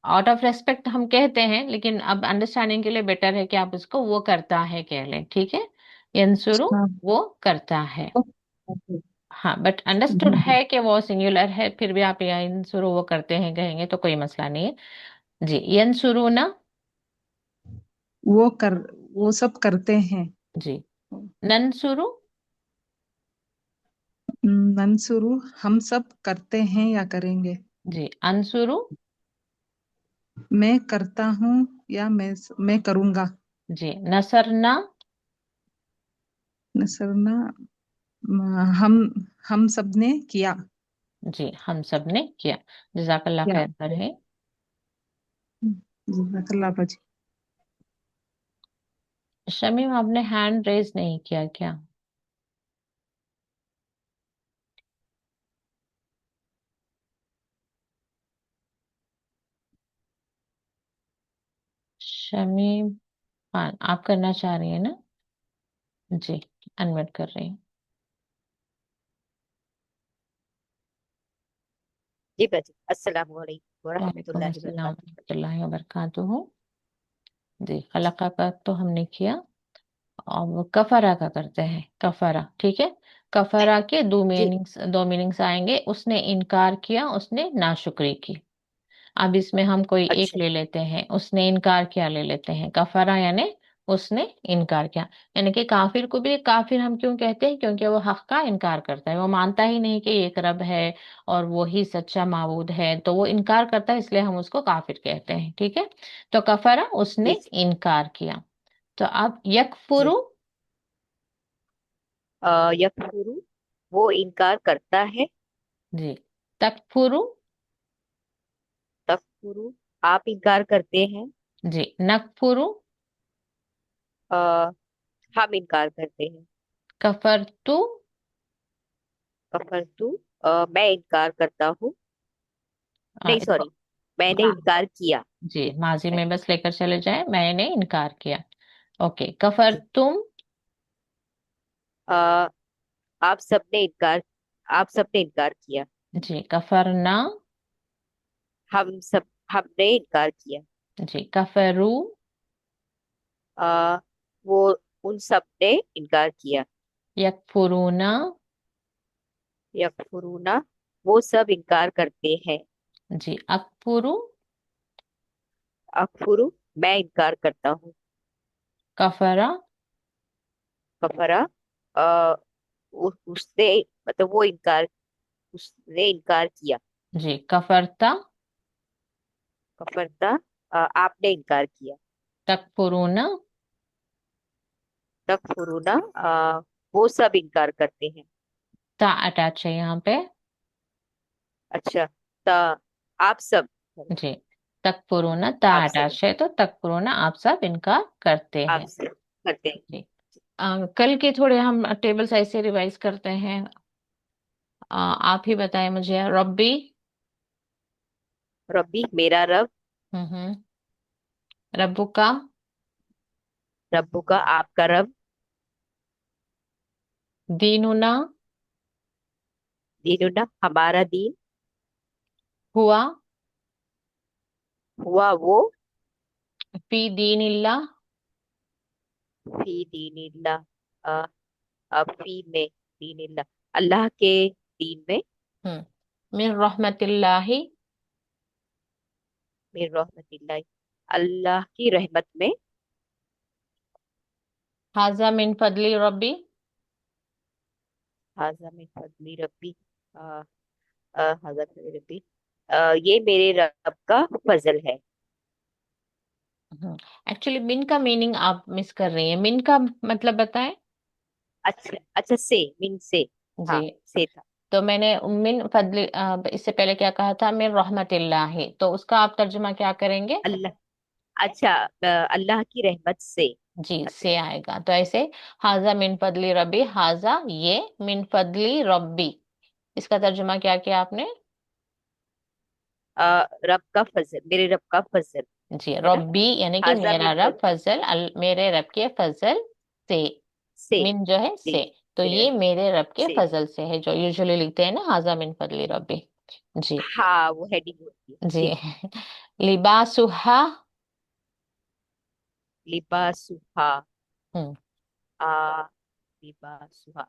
[SPEAKER 1] आउट ऑफ रेस्पेक्ट हम कहते हैं, लेकिन अब अंडरस्टैंडिंग के लिए बेटर है कि आप उसको वो करता है कह लें, ठीक है। यंसुरु,
[SPEAKER 3] हाँ।
[SPEAKER 1] वो करता है।
[SPEAKER 3] ओके।
[SPEAKER 1] हाँ, बट अंडरस्टूड
[SPEAKER 3] जी।
[SPEAKER 1] है कि वो सिंगुलर है, फिर भी आप यंसुरु वो करते हैं कहेंगे तो कोई मसला नहीं है। जी, यंसुरु ना।
[SPEAKER 3] वो कर वो सब करते हैं।
[SPEAKER 1] जी, नंसुरु।
[SPEAKER 3] मंसूरू हम सब करते हैं या करेंगे।
[SPEAKER 1] जी, अंसुरु।
[SPEAKER 3] मैं करता हूँ या मैं करूँगा।
[SPEAKER 1] जी, नसरना।
[SPEAKER 3] नसरना हम हम सब ने किया।
[SPEAKER 1] जी, हम सब ने किया। जजाकल्ला
[SPEAKER 3] क्या?
[SPEAKER 1] खैर है।
[SPEAKER 3] जज़ाकल्लाह बाजी।
[SPEAKER 1] शमीम, आपने हैंड रेज नहीं किया क्या? शमीम, हाँ आप करना चाह रही है ना? जी, अनम्यूट कर रही हूँ।
[SPEAKER 4] जी बाजी। अस्सलाम वालेकुम
[SPEAKER 1] वालेकुम
[SPEAKER 4] वरहमतुल्लाहि
[SPEAKER 1] अस्सलाम
[SPEAKER 4] वबरकातुहू।
[SPEAKER 1] वरहमतुल्लाहि वबरकातुहू। जी, खलका का तो हमने किया। और वो कफरा का करते हैं, कफरा, ठीक है। कफरा के
[SPEAKER 4] जी
[SPEAKER 1] दो मीनिंग्स आएंगे। उसने इनकार किया, उसने नाशुक्री की। अब इसमें हम कोई एक
[SPEAKER 4] अच्छा
[SPEAKER 1] ले लेते हैं, उसने इनकार किया ले लेते हैं, कफरा यानी उसने इनकार किया। यानी कि काफिर को भी काफिर हम क्यों कहते हैं? क्योंकि वो हक का इनकार करता है, वो मानता ही नहीं कि एक रब है और वो ही सच्चा माबूद है, तो वो इनकार करता है, इसलिए हम उसको काफिर कहते हैं, ठीक है। तो कफरा
[SPEAKER 4] जी
[SPEAKER 1] उसने
[SPEAKER 4] जी
[SPEAKER 1] इनकार किया। तो अब
[SPEAKER 4] जी
[SPEAKER 1] यकफुरु।
[SPEAKER 4] यकफुरु वो इनकार करता है।
[SPEAKER 1] जी, तकफुरु।
[SPEAKER 4] तकफुरु आप इनकार करते हैं।
[SPEAKER 1] जी, नकफुरु।
[SPEAKER 4] आ, हम इनकार करते हैं।
[SPEAKER 1] कफरतु।
[SPEAKER 4] कफरतु मैं इनकार करता हूँ। नहीं
[SPEAKER 1] इसको
[SPEAKER 4] सॉरी, मैंने
[SPEAKER 1] हाँ,
[SPEAKER 4] इनकार किया।
[SPEAKER 1] जी, माजी
[SPEAKER 4] मैं
[SPEAKER 1] में बस लेकर चले जाए, मैंने इनकार किया। ओके,
[SPEAKER 4] जी
[SPEAKER 1] कफरतुम।
[SPEAKER 4] आ, आप सबने इनकार आप सबने इनकार किया।
[SPEAKER 1] जी, कफरना।
[SPEAKER 4] हम सब हमने इनकार किया।
[SPEAKER 1] जी, कफरू।
[SPEAKER 4] आ, वो उन सब ने इनकार किया।
[SPEAKER 1] यकफुरूना।
[SPEAKER 4] यकफुरूना वो सब इनकार करते हैं।
[SPEAKER 1] जी, अकफुरु।
[SPEAKER 4] अकफुरु मैं इनकार करता हूँ।
[SPEAKER 1] कफरा।
[SPEAKER 4] कफरा उसने मतलब वो इनकार उसने इनकार किया।
[SPEAKER 1] जी, कफरता।
[SPEAKER 4] कफरता आपने इनकार किया।
[SPEAKER 1] तकफुरूना।
[SPEAKER 4] तकफुरूना वो सब इनकार करते हैं।
[SPEAKER 1] ता अटैच है यहाँ पे।
[SPEAKER 4] अच्छा ता आप सब
[SPEAKER 1] जी, तकफुरूना ता
[SPEAKER 4] आप सब
[SPEAKER 1] अटैच है, तो तकफुरूना आप सब इनकार करते
[SPEAKER 4] आप
[SPEAKER 1] हैं।
[SPEAKER 4] सब करते हैं।
[SPEAKER 1] जी, कल के थोड़े हम टेबल्स ऐसे रिवाइज करते हैं। आप ही बताएं मुझे। रब्बी।
[SPEAKER 4] रब्बी मेरा रब।
[SPEAKER 1] हम्म। रब्बुका।
[SPEAKER 4] रब्बू का आपका रब।
[SPEAKER 1] दीनुना।
[SPEAKER 4] दीनुना हमारा दीन।
[SPEAKER 1] हुआ।
[SPEAKER 4] हुआ वो
[SPEAKER 1] फी दीनिल्लाह।
[SPEAKER 4] फी दीनिल्लाह फी में दीनिल्लाह अल्लाह के दीन में।
[SPEAKER 1] मिन रहमतिल्लाहि।
[SPEAKER 4] मिर रहमतिल्लाह अल्लाह की रहमत में।
[SPEAKER 1] हाजा मिन फदली रब्बी।
[SPEAKER 4] हाजा मिन फजली रब्बी अ, हाजा मिन रब्बी ये मेरे रब का फजल है।
[SPEAKER 1] एक्चुअली मिन का मीनिंग आप मिस कर रही हैं। मिन का मतलब बताएं।
[SPEAKER 4] अच्छा अच्छा से मिन से।
[SPEAKER 1] जी,
[SPEAKER 4] हाँ से था।
[SPEAKER 1] तो मैंने मिन फदली इससे पहले क्या कहा था? मिन रहमतिल्लाहि, तो उसका आप तर्जुमा क्या करेंगे?
[SPEAKER 4] अल्लाह अच्छा अल्लाह की रहमत से।
[SPEAKER 1] जी,
[SPEAKER 4] अच्छा
[SPEAKER 1] से आएगा, तो ऐसे हाजा मिन फदली रब्बी। हाजा ये, मिन फदली रब्बी, इसका तर्जुमा क्या किया आपने?
[SPEAKER 4] रब का फजल मेरे रब का फजल
[SPEAKER 1] जी,
[SPEAKER 4] है ना।
[SPEAKER 1] रब्बी यानी कि
[SPEAKER 4] हाजा
[SPEAKER 1] मेरा
[SPEAKER 4] मिन
[SPEAKER 1] रब, फजल मेरे रब के फजल से।
[SPEAKER 4] से
[SPEAKER 1] मिन जो है
[SPEAKER 4] जी
[SPEAKER 1] से, तो
[SPEAKER 4] मेरे
[SPEAKER 1] ये मेरे रब के
[SPEAKER 4] से।
[SPEAKER 1] फजल से है, जो यूजुअली लिखते हैं ना, हाजा मिन फजली रब्बी। जी।
[SPEAKER 4] हाँ वो हेडिंग होती है
[SPEAKER 1] जी।
[SPEAKER 4] जी।
[SPEAKER 1] लिबासुहा।
[SPEAKER 4] लिबासुहा
[SPEAKER 1] हम्म।
[SPEAKER 4] आ लिबासुहा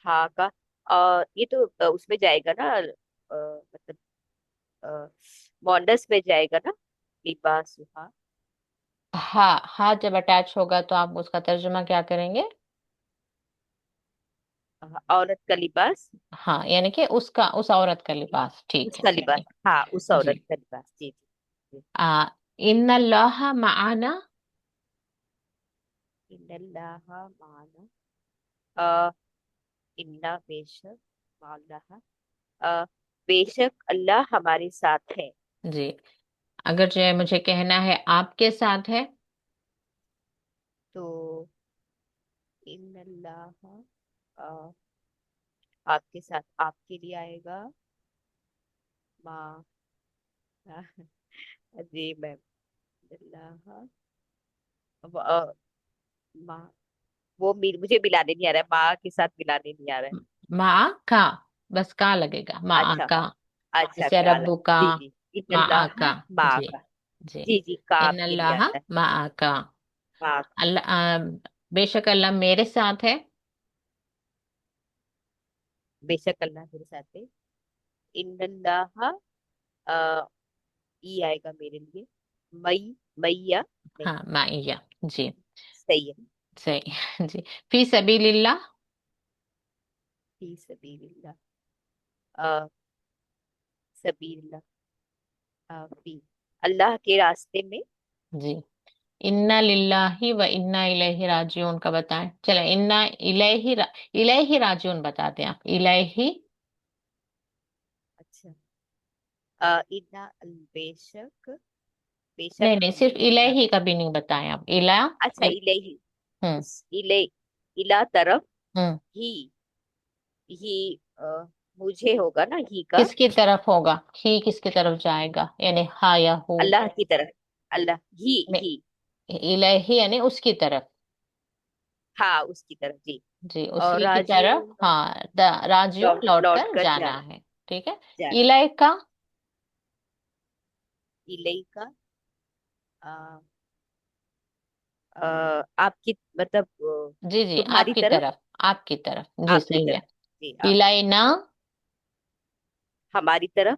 [SPEAKER 4] हाँ का ये तो उसमें जाएगा ना मतलब मॉडर्स में जाएगा ना। लिबासुहा
[SPEAKER 1] हाँ हाँ, जब अटैच होगा तो आप उसका तर्जुमा क्या करेंगे?
[SPEAKER 4] औरत का लिबास।
[SPEAKER 1] हाँ, यानी कि उसका, उस औरत का लिबास, ठीक है,
[SPEAKER 4] उसका
[SPEAKER 1] सही
[SPEAKER 4] लिबास
[SPEAKER 1] है।
[SPEAKER 4] हाँ उस औरत
[SPEAKER 1] जी।
[SPEAKER 4] का लिबास जी जी जी।
[SPEAKER 1] आ इन्नल्लाह माना।
[SPEAKER 4] इन्नल्लाह माना अ, इन्ना बेशक माल्लाह अ, बेशक अल्लाह हमारे साथ है।
[SPEAKER 1] जी, अगर जो है मुझे कहना है आपके साथ है।
[SPEAKER 4] तो इन्नल्लाह आपके साथ आपके लिए आएगा माँ जी मैम। इन्नल्लाह माँ वो मुझे मिलाने नहीं आ रहा है माँ के साथ मिलाने नहीं आ रहा है।
[SPEAKER 1] माँ का, बस का लगेगा, माँ
[SPEAKER 4] अच्छा
[SPEAKER 1] का।
[SPEAKER 4] अच्छा
[SPEAKER 1] जैसे
[SPEAKER 4] काला
[SPEAKER 1] रब्बू का,
[SPEAKER 4] जी जी
[SPEAKER 1] माँ
[SPEAKER 4] इन्नल्लाह
[SPEAKER 1] का।
[SPEAKER 4] माँ
[SPEAKER 1] जी,
[SPEAKER 4] का
[SPEAKER 1] جی
[SPEAKER 4] جی جی، کاف
[SPEAKER 1] ان
[SPEAKER 4] کے لیے
[SPEAKER 1] اللہ
[SPEAKER 4] آتا ہے.
[SPEAKER 1] معاका،
[SPEAKER 4] ہاں.
[SPEAKER 1] اللہ بے شک اللہ میرے ساتھ ہے.
[SPEAKER 4] بے شک اللہ میرے ساتھ ہے. ان اللہ ای آئے گا میرے لیے. مئی میہ نہیں.
[SPEAKER 1] ہاں معیہ. جی
[SPEAKER 4] صحیح ہے.
[SPEAKER 1] صحیح. جی فی سبیل اللہ.
[SPEAKER 4] فی سبیل اللہ. آ، سبیل اللہ. فی اللہ کے راستے میں.
[SPEAKER 1] جی انا للہ و انا الیہ راجعون کا بتائیں. چلیں انا الیہ راجعون بتا دیں آپ. الیہ.
[SPEAKER 4] اچھا. انا بے شک. بے
[SPEAKER 1] نہیں
[SPEAKER 4] شک
[SPEAKER 1] نہیں،
[SPEAKER 4] ہم
[SPEAKER 1] صرف
[SPEAKER 4] اللہ.
[SPEAKER 1] الیہ کا بھی نہیں بتائیں آپ. الہ.
[SPEAKER 4] اچھا الہی.
[SPEAKER 1] ہوں
[SPEAKER 4] الہ. الا طرف.
[SPEAKER 1] ہوں.
[SPEAKER 4] ہی. ہی. مجھے ہوگا نا ہی کا.
[SPEAKER 1] کس کی طرف ہوگا؟ ہی کس کی طرف جائے گا یعنی ہا یا ہو؟
[SPEAKER 4] اللہ کی طرف. اللہ ہی
[SPEAKER 1] نہیں،
[SPEAKER 4] ہی.
[SPEAKER 1] الہی یعنی اس کی طرف.
[SPEAKER 4] ہاں اس کی طرف جی.
[SPEAKER 1] جی
[SPEAKER 4] اور
[SPEAKER 1] اسی کی طرف.
[SPEAKER 4] راجیوں
[SPEAKER 1] ہاں راجیوں
[SPEAKER 4] لوٹ
[SPEAKER 1] لوٹ
[SPEAKER 4] لوٹ
[SPEAKER 1] کر
[SPEAKER 4] کر
[SPEAKER 1] جانا
[SPEAKER 4] جانا.
[SPEAKER 1] ہے. ٹھیک ہے.
[SPEAKER 4] جانا.
[SPEAKER 1] الہ کا.
[SPEAKER 4] الہی کا. آپ کی مطلب
[SPEAKER 1] جی جی آپ
[SPEAKER 4] تمہاری
[SPEAKER 1] کی
[SPEAKER 4] طرف.
[SPEAKER 1] طرف. آپ کی طرف. جی
[SPEAKER 4] آپ کی
[SPEAKER 1] صحیح ہے.
[SPEAKER 4] طرف. جی آپ.
[SPEAKER 1] الینا.
[SPEAKER 4] ہماری طرف.